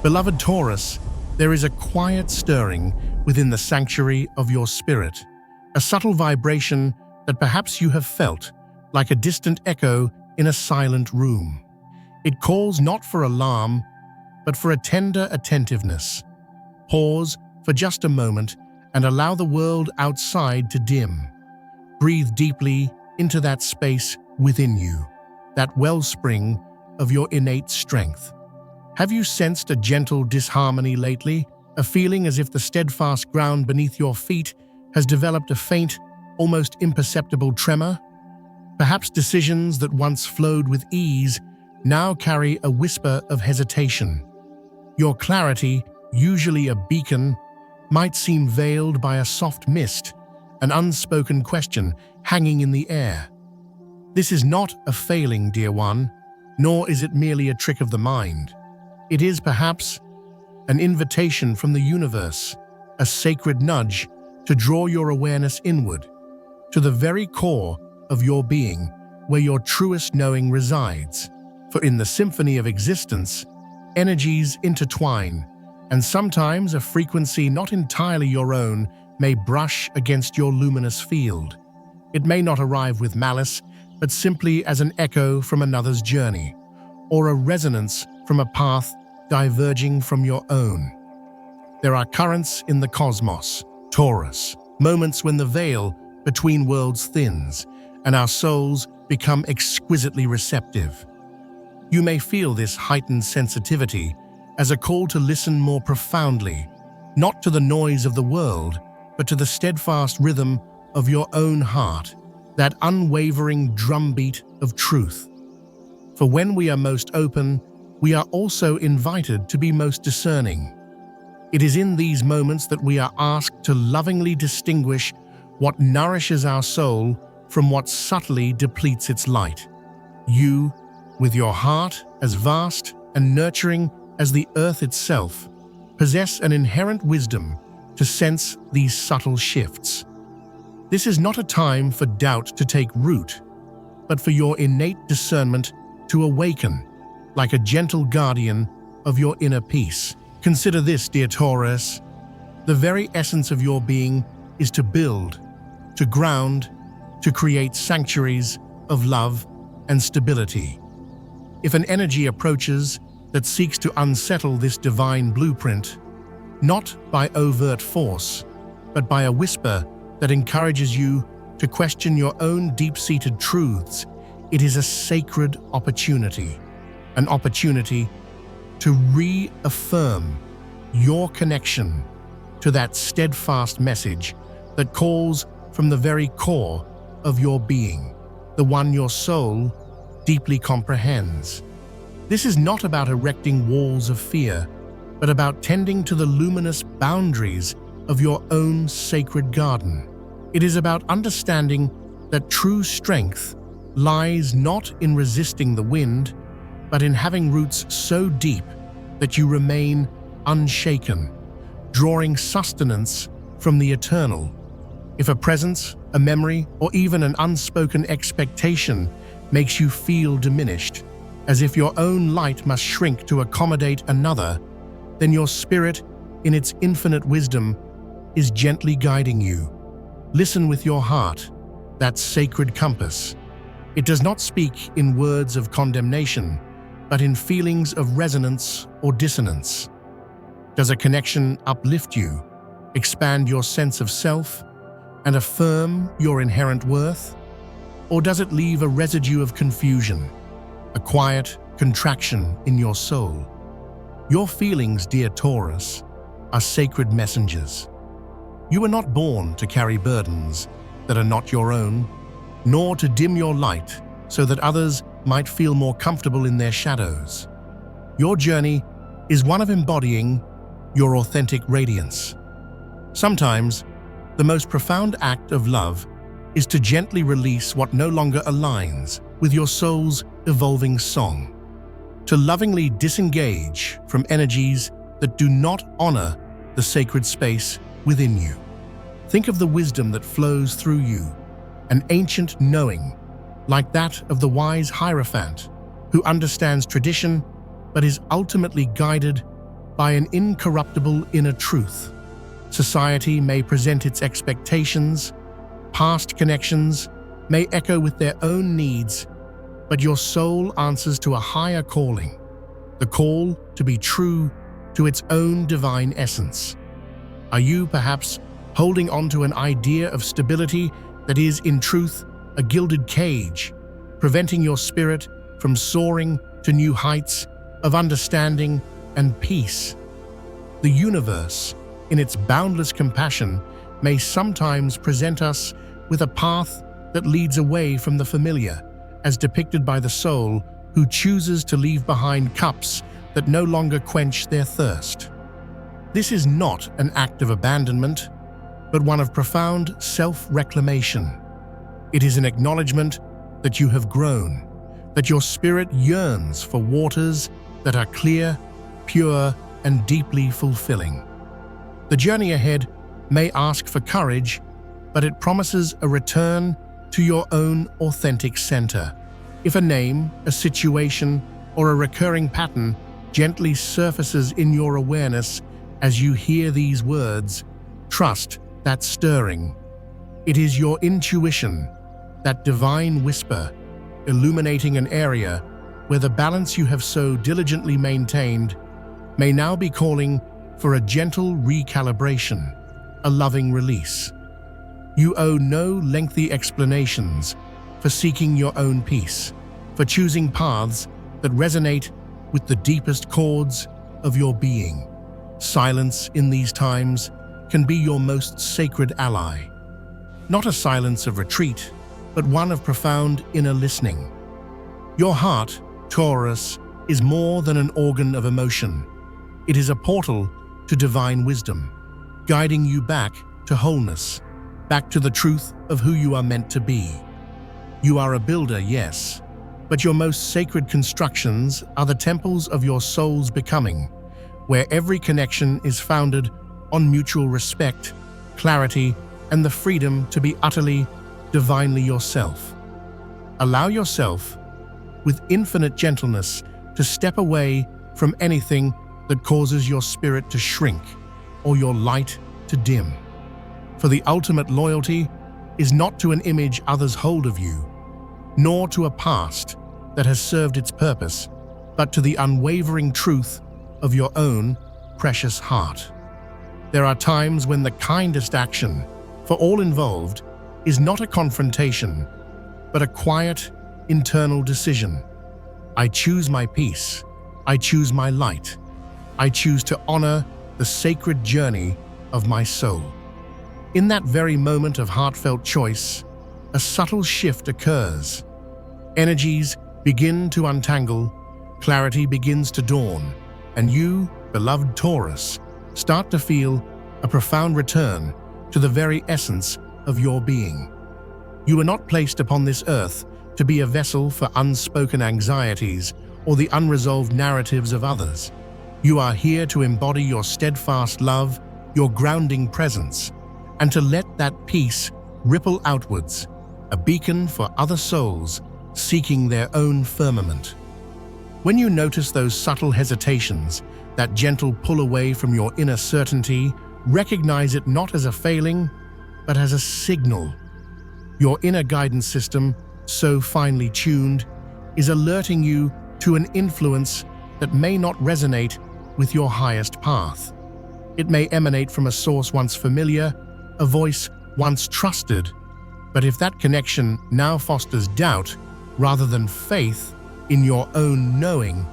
Beloved Taurus, there is a quiet stirring within the sanctuary of your spirit, a subtle vibration that perhaps you have felt, like a distant echo in a silent room. It calls not for alarm, but for a tender attentiveness. Pause for just a moment and allow the world outside to dim. Breathe deeply into that space within you, that wellspring of your innate strength. Have you sensed a gentle disharmony lately, a feeling as if the steadfast ground beneath your feet has developed a faint, almost imperceptible tremor? Perhaps decisions that once flowed with ease now carry a whisper of hesitation. Your clarity, usually a beacon, might seem veiled by a soft mist, an unspoken question hanging in the air. This is not a failing, dear one, nor is it merely a trick of the mind. It is perhaps an invitation from the universe, a sacred nudge to draw your awareness inward, to the very core of your being, where your truest knowing resides. For in the symphony of existence, energies intertwine, and sometimes a frequency not entirely your own may brush against your luminous field. It may not arrive with malice, but simply as an echo from another's journey, or a resonance from a path diverging from your own. There are currents in the cosmos, Taurus, moments when the veil between worlds thins, and our souls become exquisitely receptive. You may feel this heightened sensitivity as a call to listen more profoundly, not to the noise of the world, but to the steadfast rhythm of your own heart, that unwavering drumbeat of truth. For when we are most open, we are also invited to be most discerning. It is in these moments that we are asked to lovingly distinguish what nourishes our soul from what subtly depletes its light. You, with your heart as vast and nurturing as the earth itself, possess an inherent wisdom to sense these subtle shifts. This is not a time for doubt to take root, but for your innate discernment to awaken, like a gentle guardian of your inner peace. Consider this, dear Taurus. The very essence of your being is to build, to ground, to create sanctuaries of love and stability. If an energy approaches that seeks to unsettle this divine blueprint, not by overt force, but by a whisper that encourages you to question your own deep-seated truths, it is a sacred opportunity, an opportunity to reaffirm your connection to that steadfast message that calls from the very core of your being, the one your soul deeply comprehends. This is not about erecting walls of fear, but about tending to the luminous boundaries of your own sacred garden. It is about understanding that true strength lies not in resisting the wind, but in having roots so deep that you remain unshaken, drawing sustenance from the eternal. If a presence, a memory, or even an unspoken expectation makes you feel diminished, as if your own light must shrink to accommodate another, then your spirit, in its infinite wisdom, is gently guiding you. Listen with your heart, that sacred compass. It does not speak in words of condemnation, but in feelings of resonance or dissonance. Does a connection uplift you, expand your sense of self, and affirm your inherent worth? Or does it leave a residue of confusion, a quiet contraction in your soul? Your feelings, dear Taurus, are sacred messengers. You were not born to carry burdens that are not your own, nor to dim your light so that others might feel more comfortable in their shadows. Your journey is one of embodying your authentic radiance. Sometimes, the most profound act of love is to gently release what no longer aligns with your soul's evolving song, to lovingly disengage from energies that do not honor the sacred space within you. Think of the wisdom that flows through you, an ancient knowing, like that of the wise Hierophant, who understands tradition but is ultimately guided by an incorruptible inner truth. Society may present its expectations, past connections may echo with their own needs, but your soul answers to a higher calling, the call to be true to its own divine essence. Are you perhaps holding on to an idea of stability that is, in truth, a gilded cage, preventing your spirit from soaring to new heights of understanding and peace? The universe, in its boundless compassion, may sometimes present us with a path that leads away from the familiar, as depicted by the soul who chooses to leave behind cups that no longer quench their thirst. This is not an act of abandonment, but one of profound self-reclamation. It is an acknowledgement that you have grown, that your spirit yearns for waters that are clear, pure, and deeply fulfilling. The journey ahead may ask for courage, but it promises a return to your own authentic center. If a name, a situation, or a recurring pattern gently surfaces in your awareness as you hear these words, trust that stirring. It is your intuition, that divine whisper, illuminating an area where the balance you have so diligently maintained may now be calling for a gentle recalibration, a loving release. You owe no lengthy explanations for seeking your own peace, for choosing paths that resonate with the deepest chords of your being. Silence in these times can be your most sacred ally. Not a silence of retreat, but one of profound inner listening. Your heart, Taurus, is more than an organ of emotion. It is a portal to divine wisdom, guiding you back to wholeness, back to the truth of who you are meant to be. You are a builder, yes, but your most sacred constructions are the temples of your soul's becoming, where every connection is founded on mutual respect, clarity, and the freedom to be utterly, divinely yourself. Allow yourself, with infinite gentleness, to step away from anything that causes your spirit to shrink or your light to dim. For the ultimate loyalty is not to an image others hold of you, nor to a past that has served its purpose, but to the unwavering truth of your own precious heart. There are times when the kindest action for all involved is not a confrontation, but a quiet, internal decision. I choose my peace. I choose my light. I choose to honor the sacred journey of my soul. In that very moment of heartfelt choice, a subtle shift occurs. Energies begin to untangle, clarity begins to dawn, and you, beloved Taurus, start to feel a profound return to the very essence of your being. You are not placed upon this earth to be a vessel for unspoken anxieties or the unresolved narratives of others. You are here to embody your steadfast love, your grounding presence, and to let that peace ripple outwards, a beacon for other souls seeking their own firmament. When you notice those subtle hesitations, that gentle pull away from your inner certainty, recognize it not as a failing, but as a signal. Your inner guidance system, so finely tuned, is alerting you to an influence that may not resonate with your highest path. It may emanate from a source once familiar, a voice once trusted, but if that connection now fosters doubt rather than faith in your own knowing,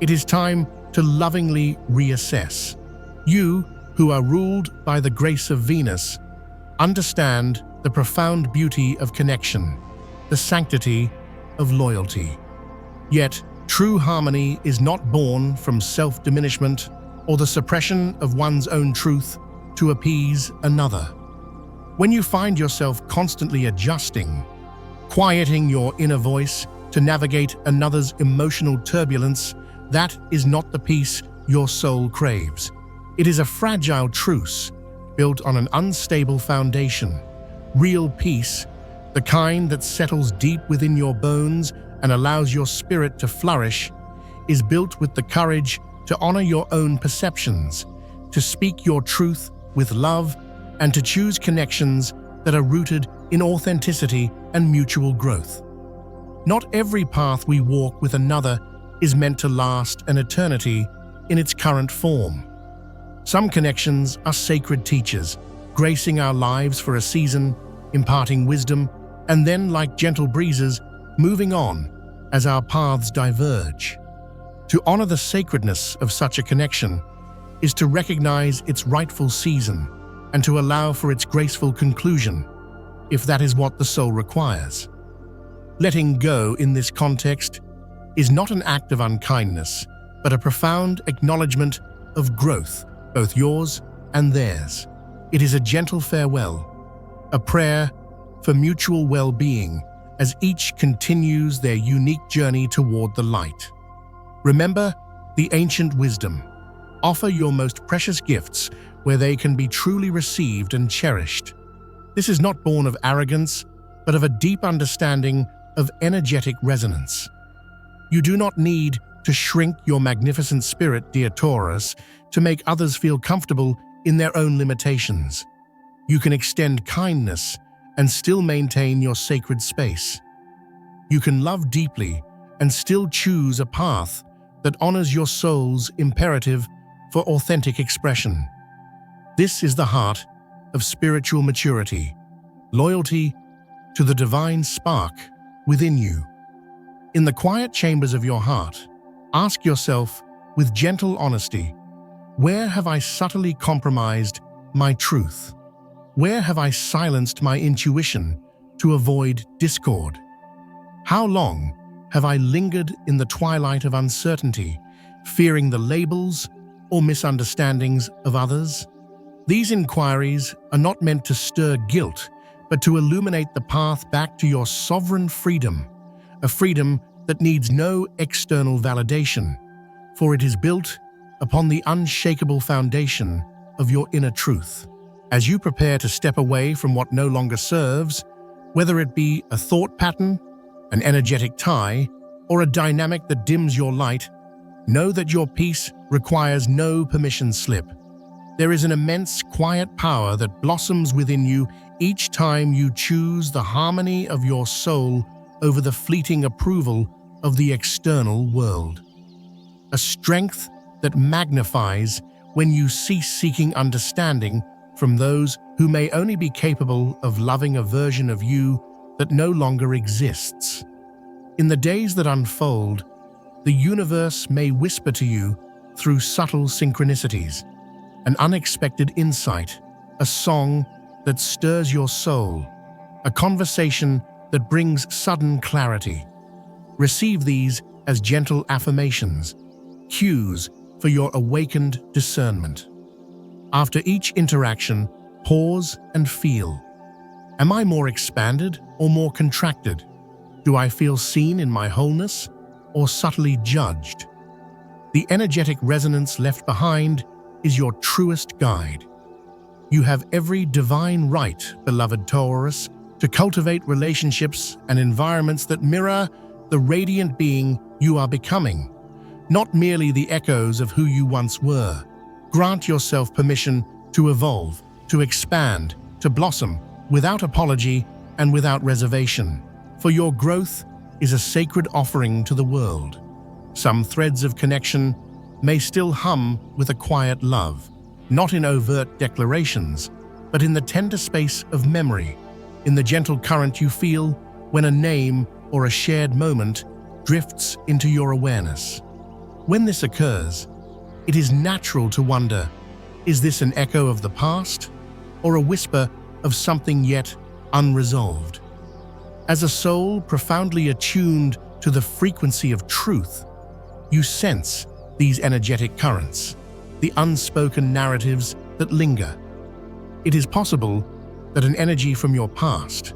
it is time to lovingly reassess. You, who are ruled by the grace of Venus, understand the profound beauty of connection, the sanctity of loyalty. Yet, true harmony is not born from self-diminishment or the suppression of one's own truth to appease another. When you find yourself constantly adjusting, quieting your inner voice to navigate another's emotional turbulence, that is not the peace your soul craves. It is a fragile truce built on an unstable foundation. Real peace, the kind that settles deep within your bones and allows your spirit to flourish, is built with the courage to honor your own perceptions, to speak your truth with love, and to choose connections that are rooted in authenticity and mutual growth. Not every path we walk with another is meant to last an eternity in its current form. Some connections are sacred teachers, gracing our lives for a season, imparting wisdom, and then, like gentle breezes, moving on as our paths diverge. To honor the sacredness of such a connection is to recognize its rightful season and to allow for its graceful conclusion, if that is what the soul requires. Letting go in this context is not an act of unkindness, but a profound acknowledgement of growth, both yours and theirs. It is a gentle farewell, a prayer for mutual well-being as each continues their unique journey toward the light. Remember the ancient wisdom. Offer your most precious gifts where they can be truly received and cherished. This is not born of arrogance, but of a deep understanding of energetic resonance. You do not need to shrink your magnificent spirit, dear Taurus, to make others feel comfortable in their own limitations. You can extend kindness and still maintain your sacred space. You can love deeply and still choose a path that honors your soul's imperative for authentic expression. This is the heart of spiritual maturity, loyalty to the divine spark within you. In the quiet chambers of your heart, ask yourself with gentle honesty, where have I subtly compromised my truth? Where have I silenced my intuition to avoid discord? How long have I lingered in the twilight of uncertainty, fearing the labels or misunderstandings of others? These inquiries are not meant to stir guilt, but to illuminate the path back to your sovereign freedom, a freedom that needs no external validation, for it is built upon the unshakable foundation of your inner truth. As you prepare to step away from what no longer serves, whether it be a thought pattern, an energetic tie, or a dynamic that dims your light, know that your peace requires no permission slip. There is an immense quiet power that blossoms within you each time you choose the harmony of your soul over the fleeting approval of the external world. A strength that magnifies when you cease seeking understanding from those who may only be capable of loving a version of you that no longer exists. In the days that unfold, the universe may whisper to you through subtle synchronicities, an unexpected insight, a song that stirs your soul, a conversation that brings sudden clarity. Receive these as gentle affirmations, cues for your awakened discernment. After each interaction, pause and feel. Am I more expanded or more contracted? Do I feel seen in my wholeness or subtly judged? The energetic resonance left behind is your truest guide. You have every divine right, beloved Taurus, to cultivate relationships and environments that mirror the radiant being you are becoming, not merely the echoes of who you once were. Grant yourself permission to evolve, to expand, to blossom, without apology and without reservation. For your growth is a sacred offering to the world. Some threads of connection may still hum with a quiet love, not in overt declarations, but in the tender space of memory, in the gentle current you feel when a name or a shared moment drifts into your awareness. When this occurs, it is natural to wonder, is this an echo of the past or a whisper of something yet unresolved? As a soul profoundly attuned to the frequency of truth, you sense these energetic currents, the unspoken narratives that linger. It is possible that an energy from your past,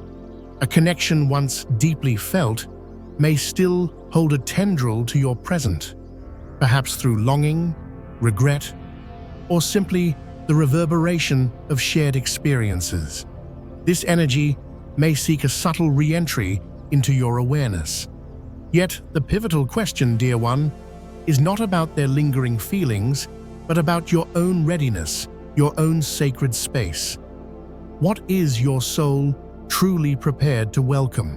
a connection once deeply felt, may still hold a tendril to your present, perhaps through longing, regret, or simply the reverberation of shared experiences. This energy may seek a subtle re-entry into your awareness. Yet the pivotal question, dear one, is not about their lingering feelings, but about your own readiness, your own sacred space. What is your soul truly prepared to welcome?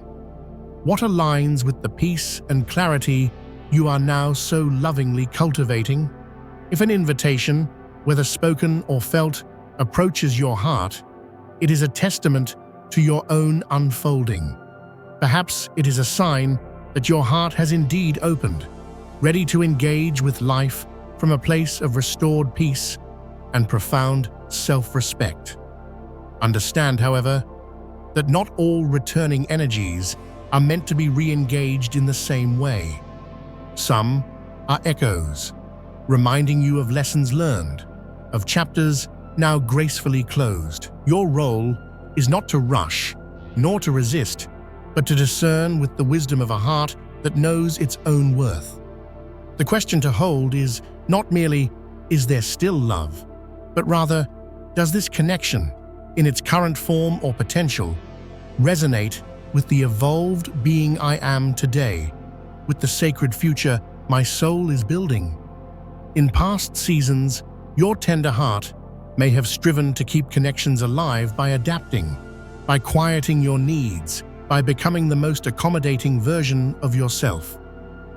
What aligns with the peace and clarity you are now so lovingly cultivating? If an invitation, whether spoken or felt, approaches your heart, it is a testament to your own unfolding. Perhaps it is a sign that your heart has indeed opened, ready to engage with life from a place of restored peace and profound self-respect. Understand, however, that not all returning energies are meant to be re-engaged in the same way. Some are echoes, reminding you of lessons learned, of chapters now gracefully closed. Your role is not to rush, nor to resist, but to discern with the wisdom of a heart that knows its own worth. The question to hold is not merely, is there still love, but rather, does this connection, in its current form or potential, resonate with the evolved being I am today, with the sacred future my soul is building? In past seasons, your tender heart may have striven to keep connections alive by adapting, by quieting your needs, by becoming the most accommodating version of yourself.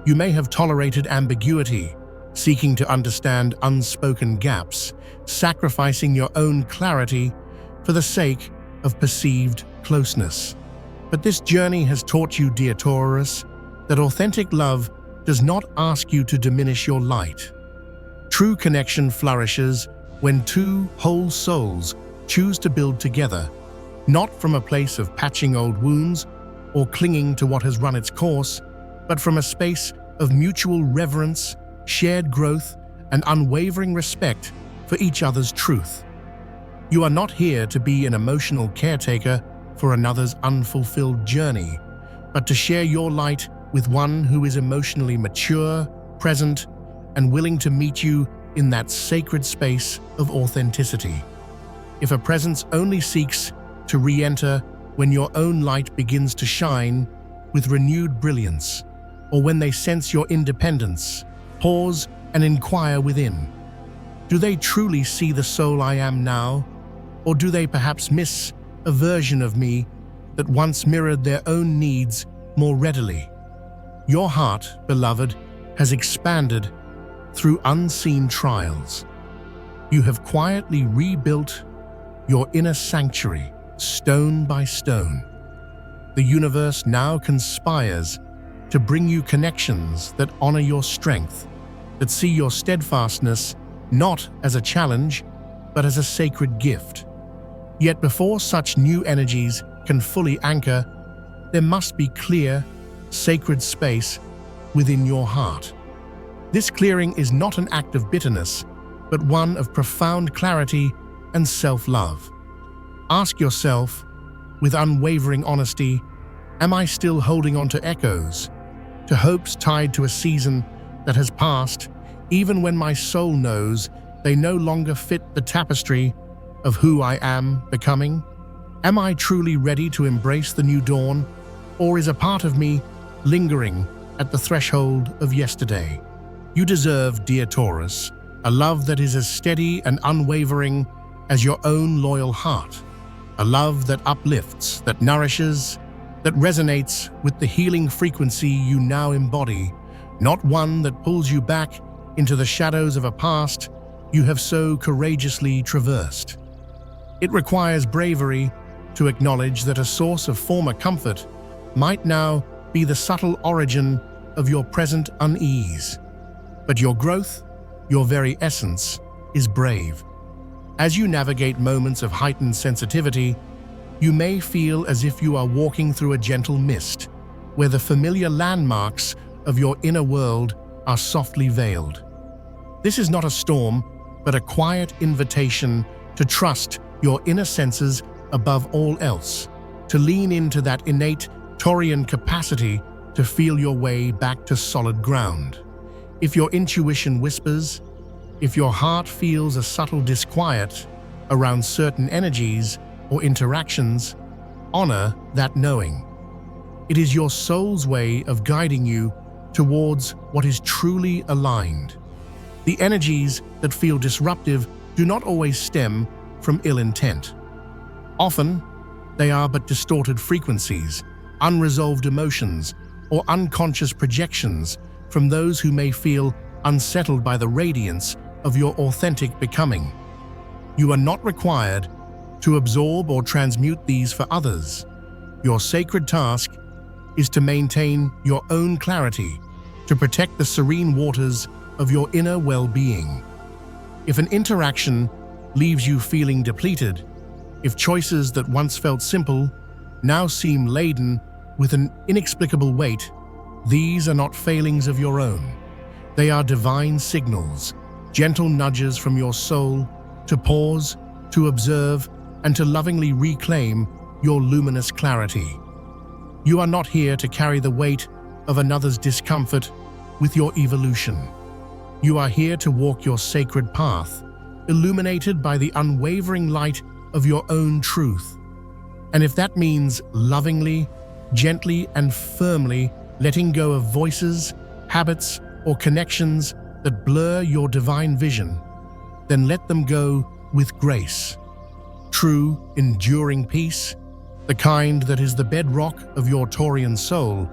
You may have tolerated ambiguity, seeking to understand unspoken gaps, sacrificing your own clarity for the sake of perceived closeness. But this journey has taught you, dear Taurus, that authentic love does not ask you to diminish your light. True connection flourishes when two whole souls choose to build together, not from a place of patching old wounds or clinging to what has run its course, but from a space of mutual reverence, shared growth, and unwavering respect for each other's truth. You are not here to be an emotional caretaker for another's unfulfilled journey, but to share your light with one who is emotionally mature, present, and willing to meet you in that sacred space of authenticity. If a presence only seeks to re-enter when your own light begins to shine with renewed brilliance, or when they sense your independence, pause and inquire within. Do they truly see the soul I am now, or do they perhaps miss a version of me that once mirrored their own needs more readily? Your heart, beloved, has expanded through unseen trials. You have quietly rebuilt your inner sanctuary, stone by stone. The universe now conspires to bring you connections that honor your strength, that see your steadfastness not as a challenge, but as a sacred gift. Yet before such new energies can fully anchor, there must be clear, sacred space within your heart. This clearing is not an act of bitterness, but one of profound clarity and self-love. Ask yourself, with unwavering honesty, am I still holding on to echoes, to hopes tied to a season that has passed, even when my soul knows they no longer fit the tapestry of who I am becoming? Am I truly ready to embrace the new dawn, or is a part of me lingering at the threshold of yesterday? You deserve, dear Taurus, a love that is as steady and unwavering as your own loyal heart, a love that uplifts, that nourishes, that resonates with the healing frequency you now embody, not one that pulls you back into the shadows of a past you have so courageously traversed. It requires bravery to acknowledge that a source of former comfort might now be the subtle origin of your present unease. But your growth, your very essence, is brave. As you navigate moments of heightened sensitivity, you may feel as if you are walking through a gentle mist, where the familiar landmarks of your inner world are softly veiled. This is not a storm, but a quiet invitation to trust your inner senses above all else, to lean into that innate Taurian capacity to feel your way back to solid ground. If your intuition whispers, if your heart feels a subtle disquiet around certain energies or interactions, honor that knowing. It is your soul's way of guiding you towards what is truly aligned. The energies that feel disruptive do not always stem from ill intent. Often, they are but distorted frequencies, unresolved emotions, or unconscious projections from those who may feel unsettled by the radiance of your authentic becoming. You are not required to absorb or transmute these for others. Your sacred task is to maintain your own clarity, to protect the serene waters of your inner well-being. If an interaction leaves you feeling depleted, if choices that once felt simple now seem laden with an inexplicable weight, these are not failings of your own. They are divine signals, gentle nudges from your soul to pause, to observe, and to lovingly reclaim your luminous clarity. You are not here to carry the weight of another's discomfort with your evolution. You are here to walk your sacred path, illuminated by the unwavering light of your own truth. And if that means lovingly, gently, and firmly letting go of voices, habits, or connections that blur your divine vision, then let them go with grace. True, enduring peace, the kind that is the bedrock of your Taurian soul,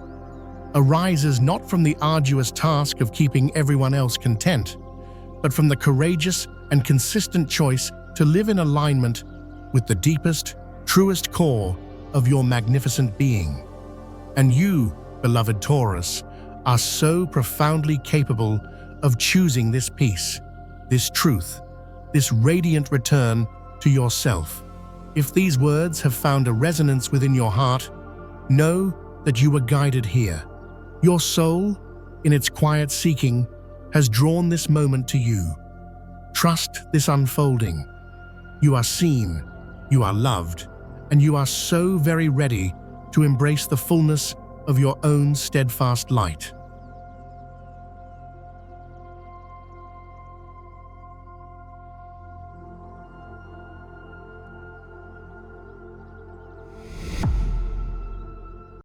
arises not from the arduous task of keeping everyone else content, but from the courageous and consistent choice to live in alignment with the deepest, truest core of your magnificent being. And you, beloved Taurus, are so profoundly capable of choosing this peace, this truth, this radiant return to yourself. If these words have found a resonance within your heart, know that you were guided here. Your soul, in its quiet seeking, has drawn this moment to you. Trust this unfolding. You are seen, you are loved, and you are so very ready to embrace the fullness of your own steadfast light.